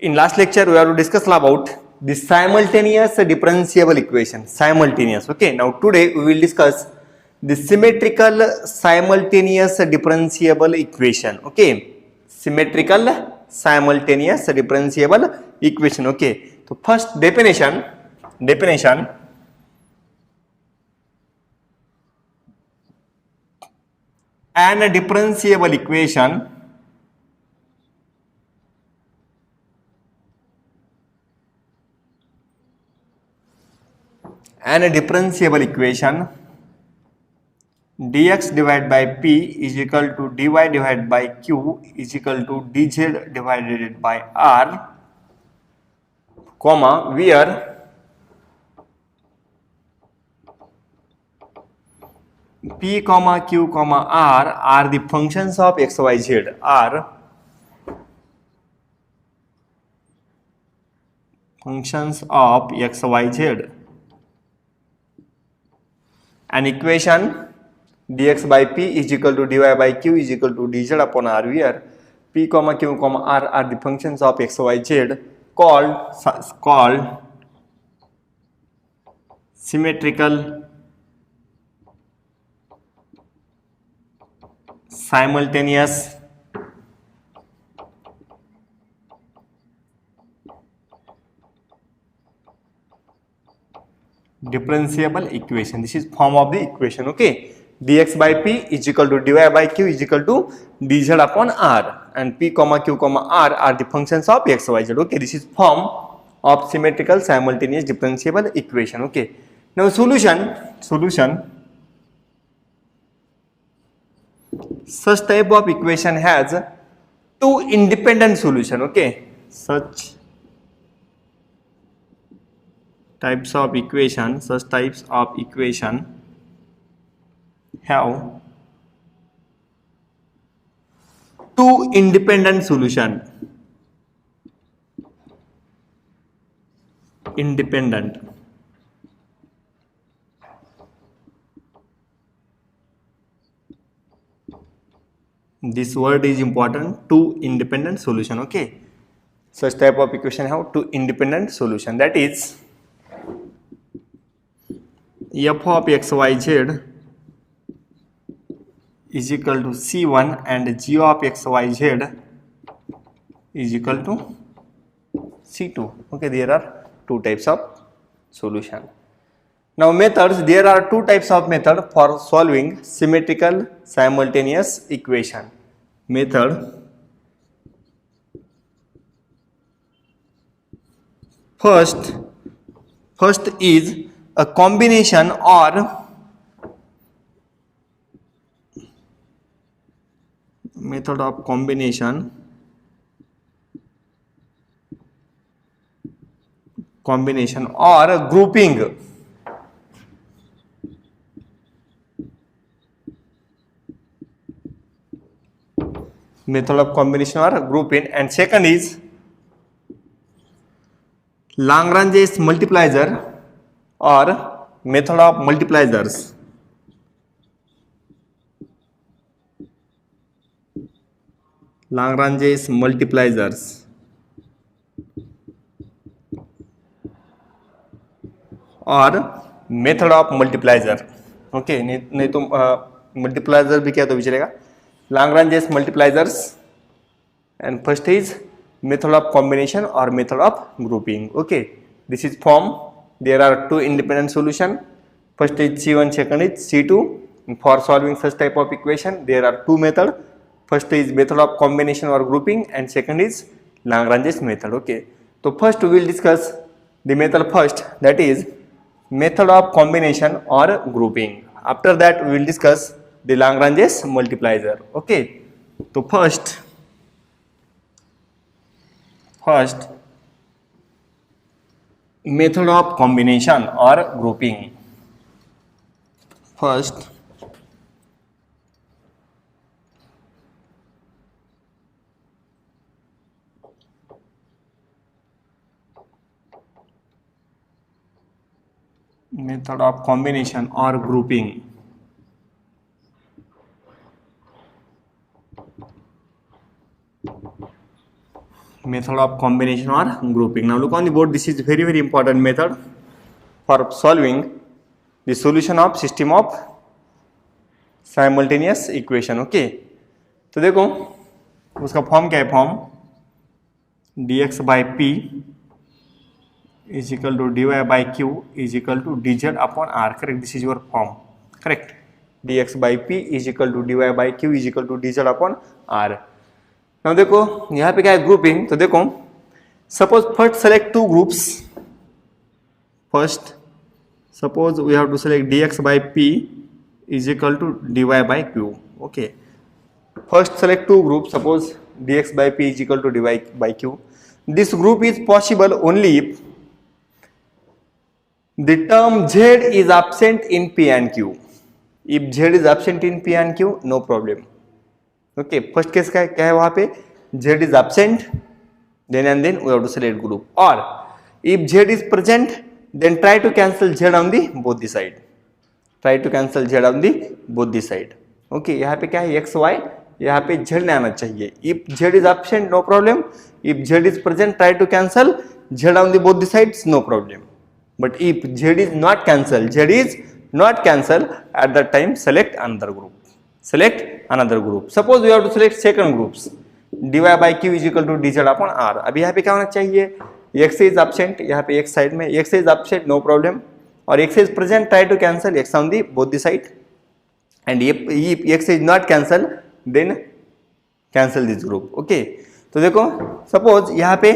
In last lecture, we have to discuss about the simultaneous differentiable equation. Simultaneous. Okay. Now today we will discuss the symmetrical simultaneous differentiable equation. Okay. Symmetrical simultaneous differentiable equation. Okay. So first definition. An differentiable equation dx divided by p is equal to dy divided by q is equal to dz divided by r, comma, where p comma q comma r are the functions of x y z, are functions of x y z. An equation dx by p is equal to dy by q is equal to dz upon r, where p comma q comma r are the functions of x y z, called symmetrical simultaneous differentiable equation. This is form of the equation. Okay. Dx by p is equal to dy by q is equal to dz upon r, and p comma q comma r are the functions of x y z. Okay. This is form of symmetrical simultaneous differentiable equation. Okay. Now solution. Such type of equation has two independent solution. Okay. Such types of equation have two independent solution. This word is important. Two independent solution. Okay. Such type of equation have two independent solution. That is f of xyz is equal to c1 and g of xyz is equal to c2. Okay, there are two types of solution. Now methods, there are two types of method for solving symmetrical simultaneous equation. Method first is a combination or method of combination or grouping. Method of combination or grouping. And second is Lagrange's multiplier or method of multipliers. Lagrange's multipliers और method of मल्टीप्लाइजर. Okay, नहीं तो मल्टीप्लाइजर भी क्या तो भी चलेगा. Lagrange's multipliers, and first is method of combination or method of grouping. Okay, this is form. There are two independent solution. First is C1, second is C2. For solving such type of equation, there are two method. First is method of combination or grouping, and second is Lagrange's method. Okay, so first we will discuss the method first, that is method of combination or grouping. After that we will discuss the Lagrange's multiplier. Okay, so first method of combination or grouping. First method of combination or grouping. method of combination or grouping. Now look on the board. This is very important method for solving the solution of system of simultaneous equation. Okay, तो देखो उसका form क्या है, form dx by p is equal to dy by q is equal to dz upon r. Correct, this is your form. Correct, dx by p is equal to dy by q is equal to dz upon r. now देखो यहाँ पे क्या है, grouping. तो देखो suppose first select two groups. First suppose we have to select dx by p is equal to dy by q. Okay, first select two groups. Suppose dx by p is equal to dy by q. This group is possible only if the term z is absent in p and q. If z is absent in p and q, no problem. Okay, first case क्या है वहां पे, z is absent, then and then we have to select group. Or if z is present, then try to cancel z on the both the side. Try to cancel z on the both the side. Okay, यहाँ पे क्या है, x y, यहाँ पे z नहीं आना चाहिए. If z is absent, no problem. If z is present, try to cancel z on the both the sides, no problem. But if z is not cancel, at that time select another group. Select another group. Suppose we have to select second groups. dy by q is equal to dz upon r. अभी यहाँ पे क्या होना चाहिए, x is absent, यहाँ पे x side में x is absent, no problem. और x is present, try to cancel x on the both the side. And if x is not cancel, then cancel this group. Okay, तो देखो suppose यहाँ पे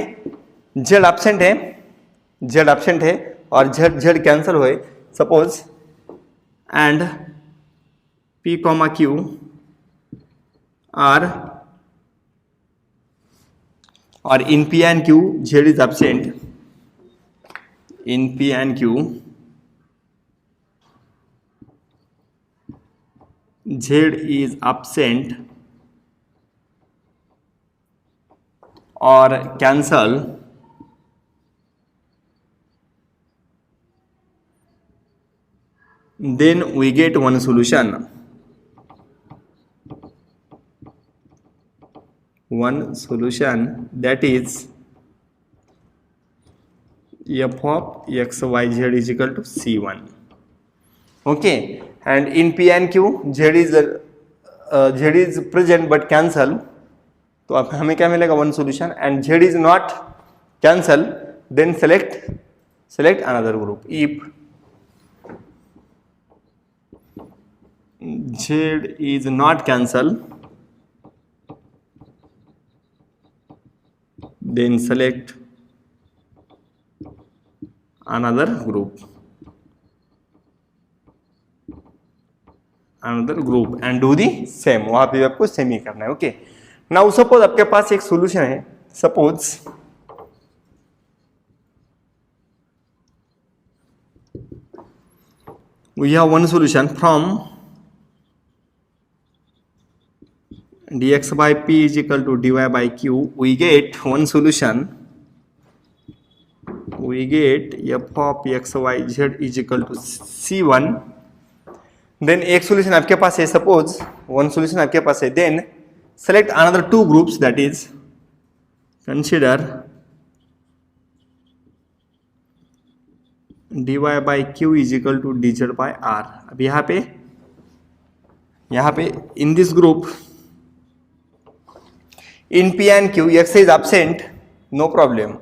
z absent है और z cancel हुए. Suppose and p q r, or in p and q z is absent. In p and q z is absent or cancel, then we get one solution. That is f of x y z is equal to c1. Okay, and in p and q z is present but cancel. तो अब हमें क्या मिलेगा, one solution. And z is not cancel, then select another group. If z is not cancel, then select another group and do the same. वहां पे आपको same ही करना है. ओके, नाउ सपोज आपके पास एक सॉल्यूशन है. Suppose we have one solution from dx by p is equal to dy by q. We get one solution. We get f of x y z is equal to c1. Then एक solution आपके पास है. Suppose one solution आपके पास है. Then select another two groups. That is, consider dy by q is equal to dz by r. अब यहाँ पे in this group, in p and q x is absent, no problem.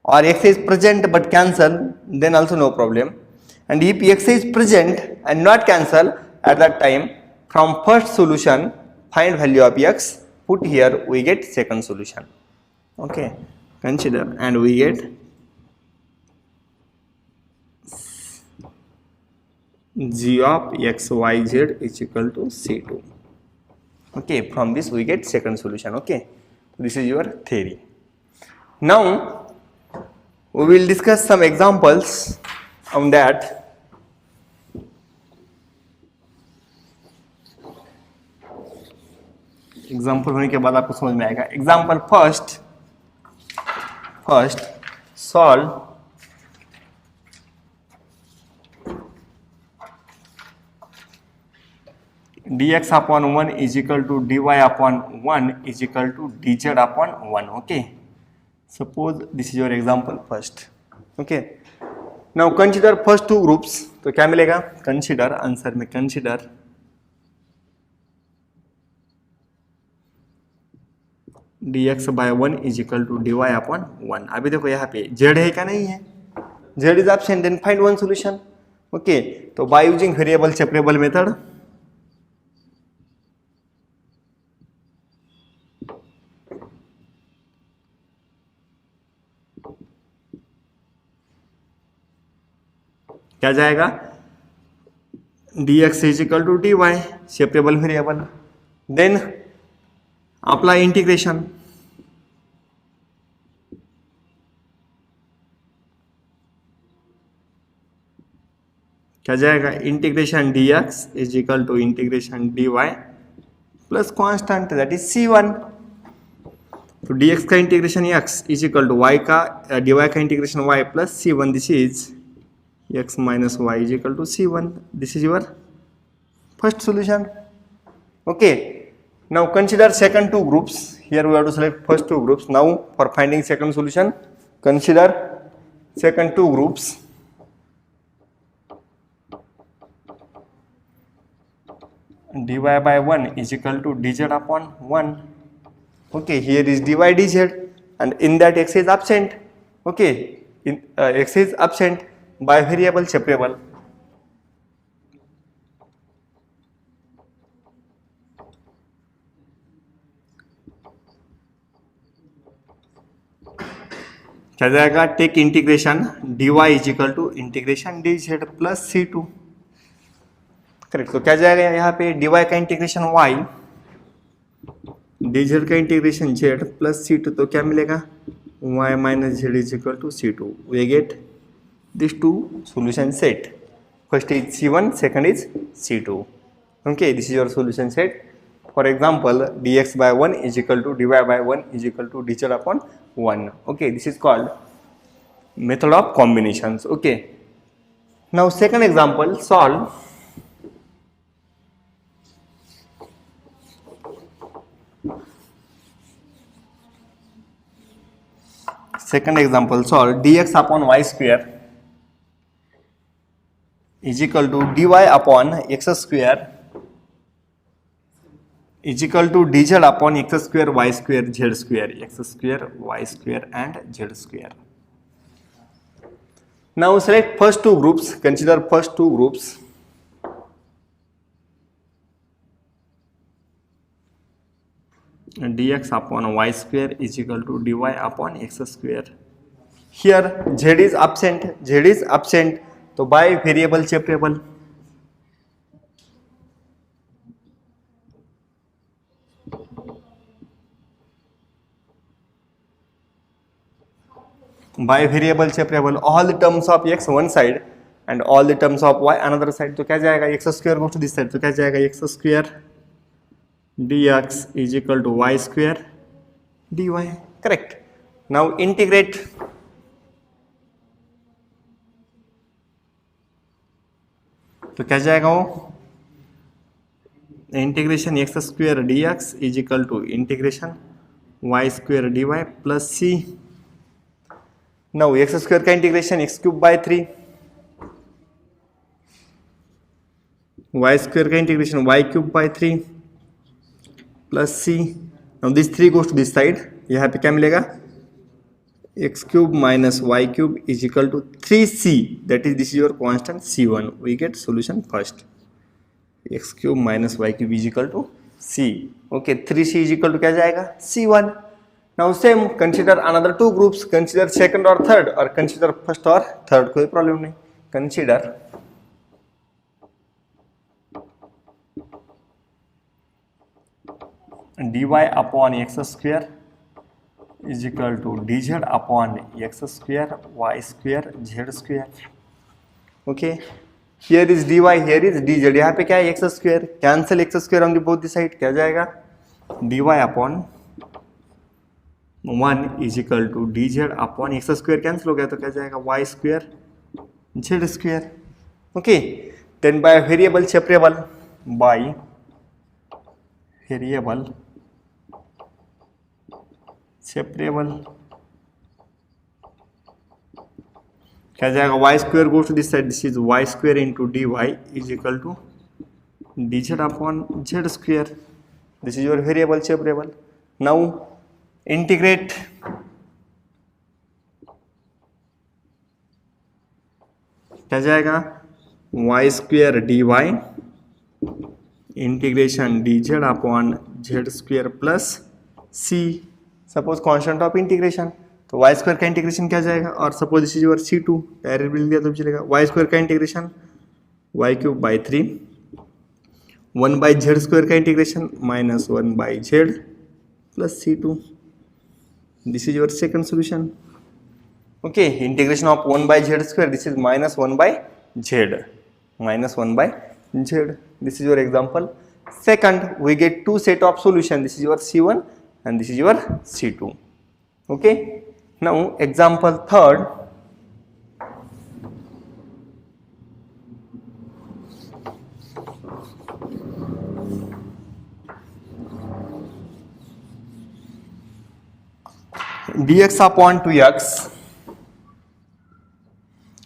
Or x is present but cancel, then also no problem. And if x is present and not cancel, at that time from first solution find value of x, put here, we get second solution. Okay, consider, and we get g of x y z is equal to c2. Okay, from this we get second solution. Okay, this is your theory. Now we will discuss some examples on that. Example होने के बाद आपको समझ में आएगा. Example first solve dx upon 1 is equal to dy upon 1 is equal to dz upon 1. Okay, Suppose this is your example first. Okay, now consider first two groups. तो क्या मिलेगा? Consider, आंसर में consider dx by 1 is equal to dy upon 1. अभी देखो यहाँ पे z है क्या? नहीं है, z is absent, then find one solution. Okay, तो by using variable separable method, क्या जाएगा? dx is equal to dy, separable variable, then apply integration. क्या जाएगा? Integration dx is equal to integration dy plus constant that is c1. तो dx का integration x is equal to y का dy का integration y plus c1. This is x minus y is equal to c1. This is your first solution. Okay, now consider second two groups. Here we have to select first two groups. Now for finding second solution, consider second two groups. dy by 1 is equal to dz upon 1. Okay, here is dy dz and in that x is absent. Okay, x is absent by variable separable. क्या जाएगा? Take integration dy is equal to integration dz plus c2. Correct. तो क्या जाएगा यहाँ पे? dy का integration y, dz का integration z plus c2. तो क्या मिलेगा? y minus z is equal to c2. We get this two solution set. First is c1, second is c2. Okay, this is your solution set. For example, dx by 1 is equal to dy by 1 is equal to dz upon 1. Okay, this is called method of combinations. Okay, now second example, solve. Second example, solve dx upon y square is equal to dy upon x square is equal to dz upon x square y square z square, x square y square and z square. Now select first two groups. Consider first two groups. dx upon y square is equal to dy upon x square. Here z is absent, तो by variable separable. By variable separable, all the terms of x one side and all the terms of y another side. तो क्या जाएगा? x square goes to this side. तो क्या जाएगा? x square dx is equal to y square dy. Correct. Now integrate. तो क्या जाएगा? वो integration x square dx is equal to integration y square dy plus c. Now x square का integration x cube by 3, y square का integration y cube by 3 plus c. Now this 3 goes to this side. यहाँ पे क्या मिलेगा? x cube minus y cube is equal to 3c. That is this is your constant c1. We get solution first. x cube minus y cube is equal to c. Okay, 3c is equal to क्या जाएगा? c1. Now same consider another two groups. Consider second और third, और consider first और third. कोई problem नहीं. Consider dy upon x square is equal to dz upon x square y square z square. Okay, here is dy, here is dz. यहाँ पे क्या है? x square. Cancel x square on the both the side. क्या जाएगा? dy upon 1 is equal to dz upon x square. Cancel हो गया तो क्या जाएगा? y square z square. Okay, then by variable separable, by variable separable क्या जाएगा, Y square goes to this side, this is Y square into D Y is equal to D Z upon Z square. This is your variable separable. Now integrate. क्या जाएगा, Y square D Y integration D Z upon Z square plus C. Suppose constant of integration, तो Y square का integration क्या जाएगा, और suppose this is your C2 direct मिल गया तो चलेगा. वाई स्क्वायर का integration Y cube by 3, 1 by Z square का integration minus 1 by Z plus C2. This is your second solution. Okay, integration of 1 by Z square, this is minus 1 by Z, minus 1 by Z. This is your example. Second, we get two set of solution. This is your C1 and this is your C2. Okay. Now example third. Dx upon 2x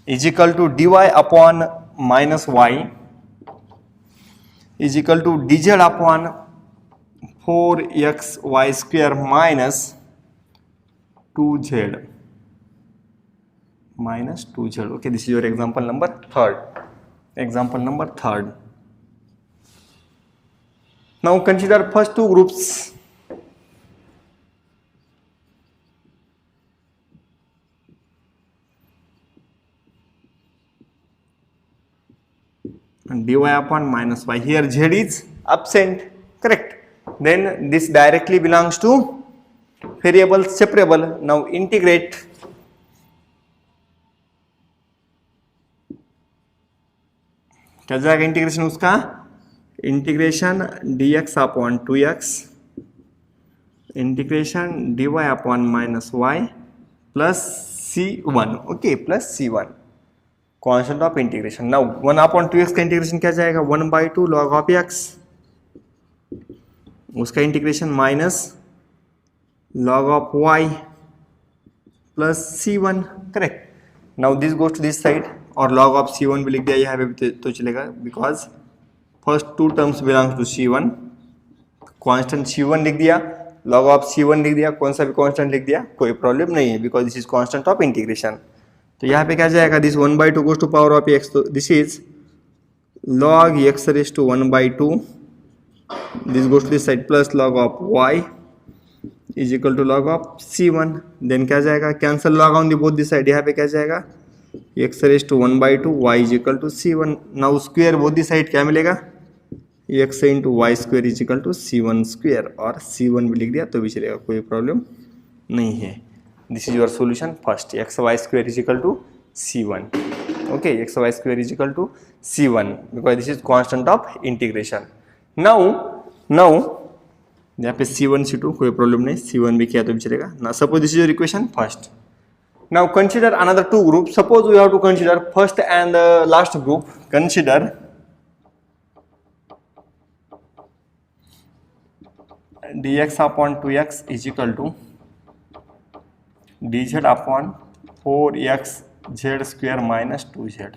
is equal to dy upon minus y is equal to dz upon 4xy square minus 2z minus 2z. Okay, this is your example number third. Example number third. Now consider first two groups. Dy upon minus y. Here z is absent, correct. Then this directly belongs to variable separable. Now integrate. क्या जाएगा integration उसका, integration dx upon 2x integration dy upon minus y plus c1. Okay, plus c1 constant of integration. Now 1 upon 2x का integration क्या जाएगा, 1/2 log of x, उसका integration minus log of y plus c1, correct. Now this goes to this side और log of c1 भी लिख दिया यहाँ पे तो चलेगा, because first two terms belongs to c1. Constant c1 लिख दिया, log ऑफ c1 लिख दिया, कौन सा भी कॉन्स्टेंट लिख दिया, कोई प्रॉब्लम नहीं है, because this is constant of integration. तो यहाँ पे क्या जाएगा, this 1/2 goes to power of x, तो this is log x raise to 1/2, this goes to this side plus log of y is equal to log of c1. Then क्या जाएगा, cancel log on the both this side, यहाँ पे क्या जाएगा x raise to 1/2 y is equal to c1. Now square both the side क्या मिलेगा, x into y square is equal to c1 square, और c1 भी लिख दिया तो भी चलेगा, कोई प्रॉब्लम नहीं है. This is your solution first. xy square is equal to c1. Okay, xy square is equal to c1 because this is constant of integration. Now यहाँ पे c1 c2 कोई प्रॉब्लम नहीं, c1 भी किया तो भी चलेगा. Now suppose this is your equation first. Now consider another two groups. Suppose we have to consider first and the last group. Consider dx upon 2x is equal to dz upon 4x z square minus 2z.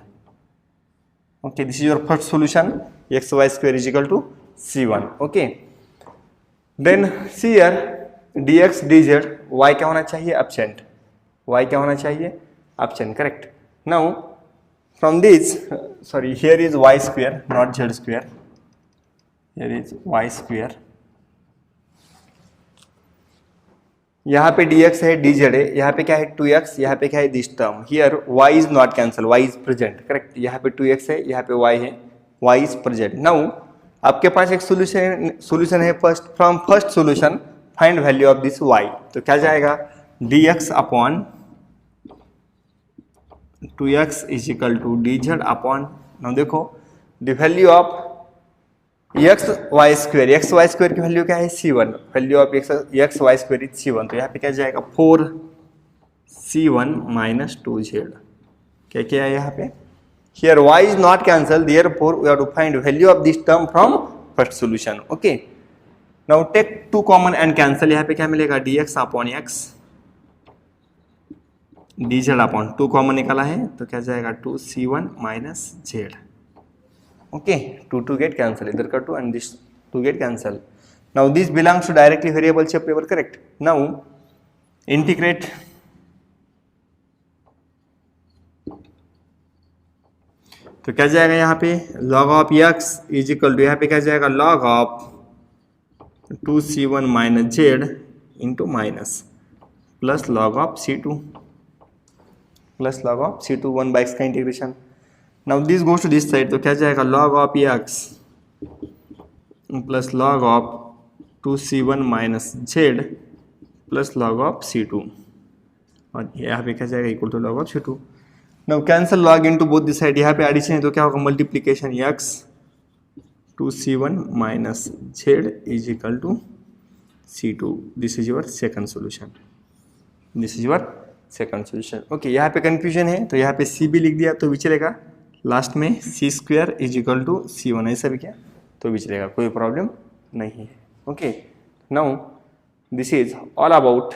Okay, this is your first solution. xy square is equal to c1. Okay, then see here dx dz, y क्या होना चाहिए, absent. y क्या होना चाहिए, absent, correct. Now from this, sorry, here is y square, not z square. Here is y square. यहाँ पे dx है, dz है, यहाँ पे क्या है 2x, यहाँ पे क्या है this term. Here y is not cancel, y is present, correct. यहाँ पे 2x है, यहाँ पे y है, y इज प्रेजेंट. नाउ आपके पास एक सोल्यूशन है first. From first solution find value of this y. तो क्या जाएगा, dx upon 2x is equal to dz upon, now देखो the value of xy square की वैल्यू क्या है, c1. Value of xy square is c1. तो यहाँ पे क्या जाएगा 4c1 माइनस 2z. क्या क्या है यहाँ पे, here y is not cancel, therefore we have to find value of this term from first solution. Okay, now take two common and cancel. यहाँ पे क्या मिलेगा, dx upon x d Z upon 2 common निकाला है तो क्या जाएगा 2c1 minus z. Okay, 2 get cancel, इधर का 2 and this 2 get cancel. Now this belongs to directly variable shape paper, correct? Now integrate तो क्या जाएगा यहाँ पे log of x is equal to यहाँ पे क्या जाएगा log of 2c1 minus z into minus plus log of c2 plus log of c2 1 by x का इंटीग्रेशन. Now this goes to this side तो क्या जाएगा log of x plus log of 2c1 minus z plus log of c2 और यहाँ पे क्या जाएगा equal to log of c2. Now cancel log into both this side, यहाँ पे एडिशन है तो क्या होगा multiplication x 2c1 minus z is equal to c2. This is your second solution. This is your second solution. Okay, यहाँ पे confusion है तो यहाँ पे c भी लिख दिया तो भी चलेगा. लास्ट में C square is equal to c1 ऐसा भी क्या तो भी चलेगा, कोई प्रॉब्लम नहीं है. Okay, now this is all about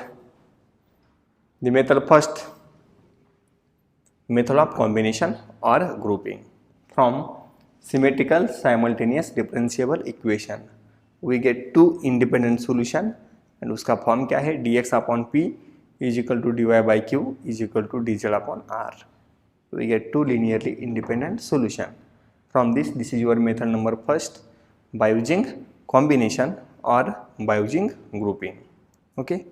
the method first method of combination और grouping from symmetrical simultaneous differentiable equation. We get 2 independent solution and उसका फॉर्म क्या है dx upon p is equal to dy by q is equal to dz upon r. We get 2 linearly independent solution. From this is your method number first by using combination or by using grouping. Okay.